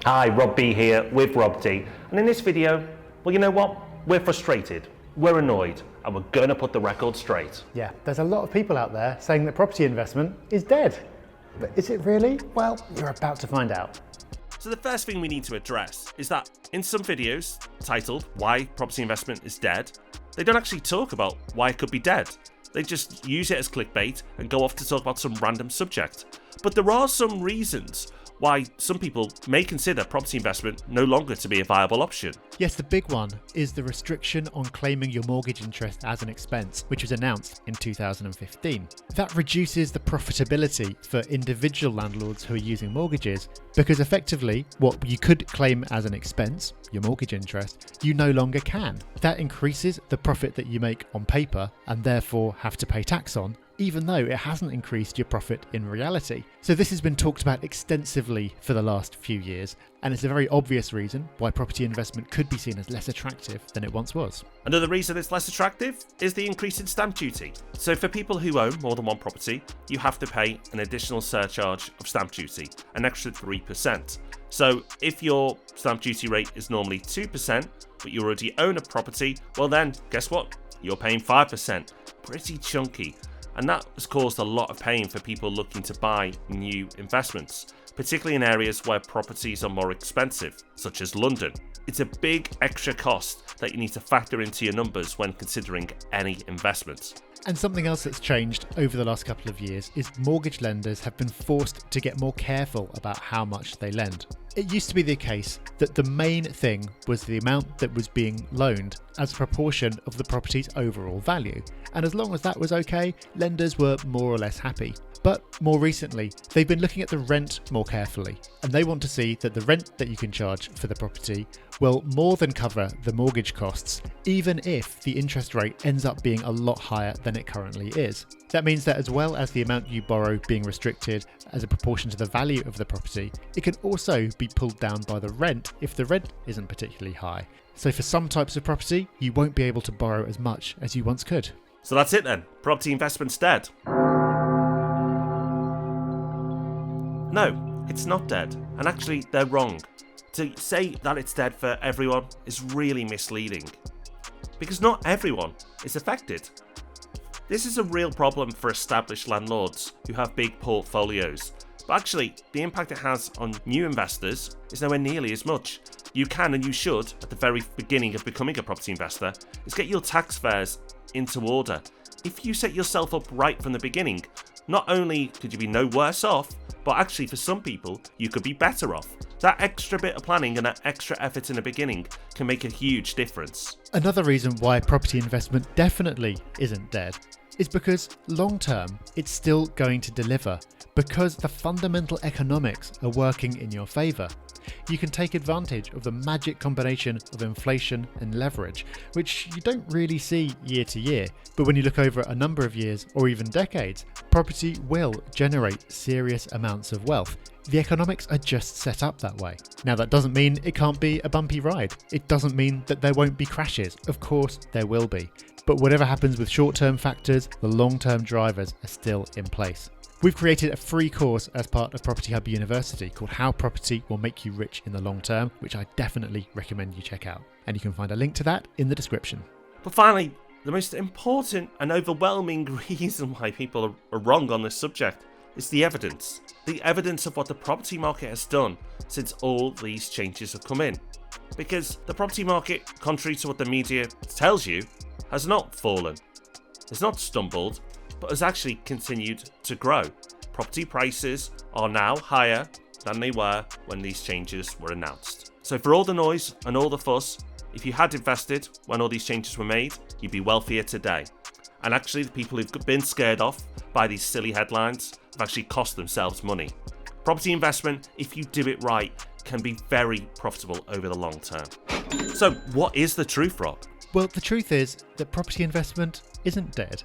Hi, Rob B here with Rob D. And in this video, well, you know what? We're frustrated, we're annoyed, and we're gonna put the record straight. Yeah, there's a lot of people out there saying that property investment is dead. But is it really? Well, you're about to find out. So the first thing we need to address is that in some videos titled Why Property Investment is Dead, they don't actually talk about why it could be dead. They just use it as clickbait and go off to talk about some random subject. But there are some reasons why some people may consider property investment no longer to be a viable option. Yes, the big one is the restriction on claiming your mortgage interest as an expense, which was announced in 2015. That reduces the profitability for individual landlords who are using mortgages, because effectively what you could claim as an expense, your mortgage interest, you no longer can. That increases the profit that you make on paper and therefore have to pay tax on, even though it hasn't increased your profit in reality. So this has been talked about extensively for the last few years, and it's a very obvious reason why property investment could be seen as less attractive than it once was. Another reason it's less attractive is the increase in stamp duty. So for people who own more than one property, you have to pay an additional surcharge of stamp duty, an extra 3%. So if your stamp duty rate is normally 2%, but you already own a property, well then, guess what? You're paying 5%. Pretty chunky. And that has caused a lot of pain for people looking to buy new investments, particularly in areas where properties are more expensive, such as London. It's a big extra cost that you need to factor into your numbers when considering any investments. And something else that's changed over the last couple of years is mortgage lenders have been forced to get more careful about how much they lend. It used to be the case that the main thing was the amount that was being loaned as a proportion of the property's overall value. And as long as that was okay, lenders were more or less happy. But more recently, they've been looking at the rent more carefully, and they want to see that the rent that you can charge for the property will more than cover the mortgage costs, even if the interest rate ends up being a lot higher than it currently is. That means that as well as the amount you borrow being restricted as a proportion to the value of the property, it can also be pulled down by the rent if the rent isn't particularly high. So for some types of property, you won't be able to borrow as much as you once could. So that's it then. Property investment's dead. No, it's not dead, and actually they're wrong. To say that it's dead for everyone is really misleading, because not everyone is affected. This is a real problem for established landlords who have big portfolios, but actually the impact it has on new investors is nowhere nearly as much. You can and you should, at the very beginning of becoming a property investor, is get your tax affairs into order. If you set yourself up right from the beginning, not only could you be no worse off, but actually for some people, you could be better off. That extra bit of planning and that extra effort in the beginning can make a huge difference. Another reason why property investment definitely isn't dead is because long term, it's still going to deliver, because the fundamental economics are working in your favour. You can take advantage of the magic combination of inflation and leverage, which you don't really see year to year, but when you look over a number of years or even decades, property will generate serious amounts of wealth. The economics are just set up that way. Now that doesn't mean it can't be a bumpy ride. It doesn't mean that there won't be crashes. Of course there will be. But whatever happens with short-term factors, the long-term drivers are still in place. We've created a free course as part of Property Hub University called How Property Will Make You Rich in the Long Term, which I definitely recommend you check out. And you can find a link to that in the description. But finally, the most important and overwhelming reason why people are wrong on this subject is the evidence. The evidence of what the property market has done since all these changes have come in. Because the property market, contrary to what the media tells you, has not fallen. It's not stumbled, but has actually continued to grow. Property prices are now higher than they were when these changes were announced. So for all the noise and all the fuss, if you had invested when all these changes were made, you'd be wealthier today. And actually the people who've been scared off by these silly headlines have actually cost themselves money. Property investment, if you do it right, can be very profitable over the long term. So what is the truth, Rob? Well, the truth is that property investment isn't dead,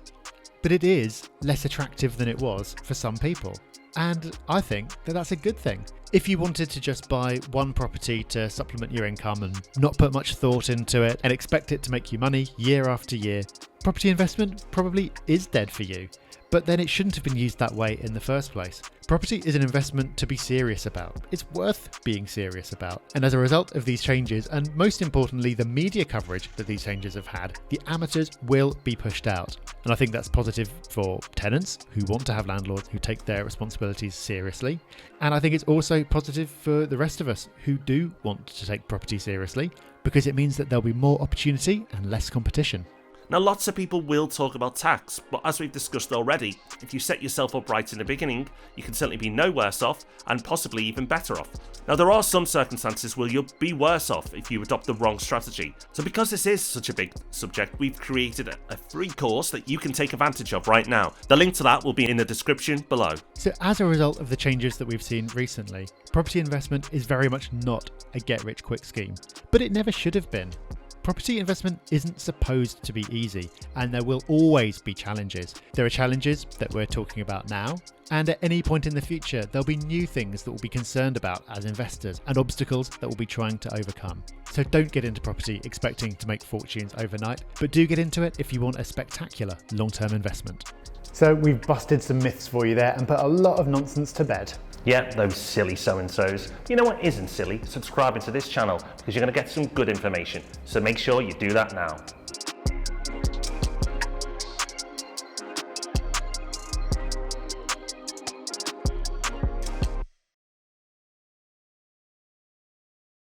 but it is less attractive than it was for some people. And I think that that's a good thing. If you wanted to just buy one property to supplement your income and not put much thought into it and expect it to make you money year after year, property investment probably is dead for you. but then it shouldn't have been used that way in the first place. Property is an investment to be serious about. It's worth being serious about. And as a result of these changes, and most importantly the media coverage that these changes have had, the amateurs will be pushed out. And I think that's positive for tenants who want to have landlords who take their responsibilities seriously. And I think it's also positive for the rest of us who do want to take property seriously, because it means that there'll be more opportunity and less competition. Now, lots of people will talk about tax, but as we've discussed already, if you set yourself up right in the beginning, you can certainly be no worse off and possibly even better off. Now, there are some circumstances where you'll be worse off if you adopt the wrong strategy. So because this is such a big subject, we've created a free course that you can take advantage of right now. The link to that will be in the description below. So as a result of the changes that we've seen recently, property investment is very much not a get-rich-quick scheme, but it never should have been. Property investment isn't supposed to be easy, and there will always be challenges. There are challenges that we're talking about now, and at any point in the future, there'll be new things that we'll be concerned about as investors and obstacles that we'll be trying to overcome. So don't get into property expecting to make fortunes overnight, but do get into it if you want a spectacular long-term investment. So we've busted some myths for you there and put a lot of nonsense to bed. Yeah, those silly so-and-sos. You know what isn't silly? Subscribing to this channel, because you're going to get some good information. So make sure you do that now.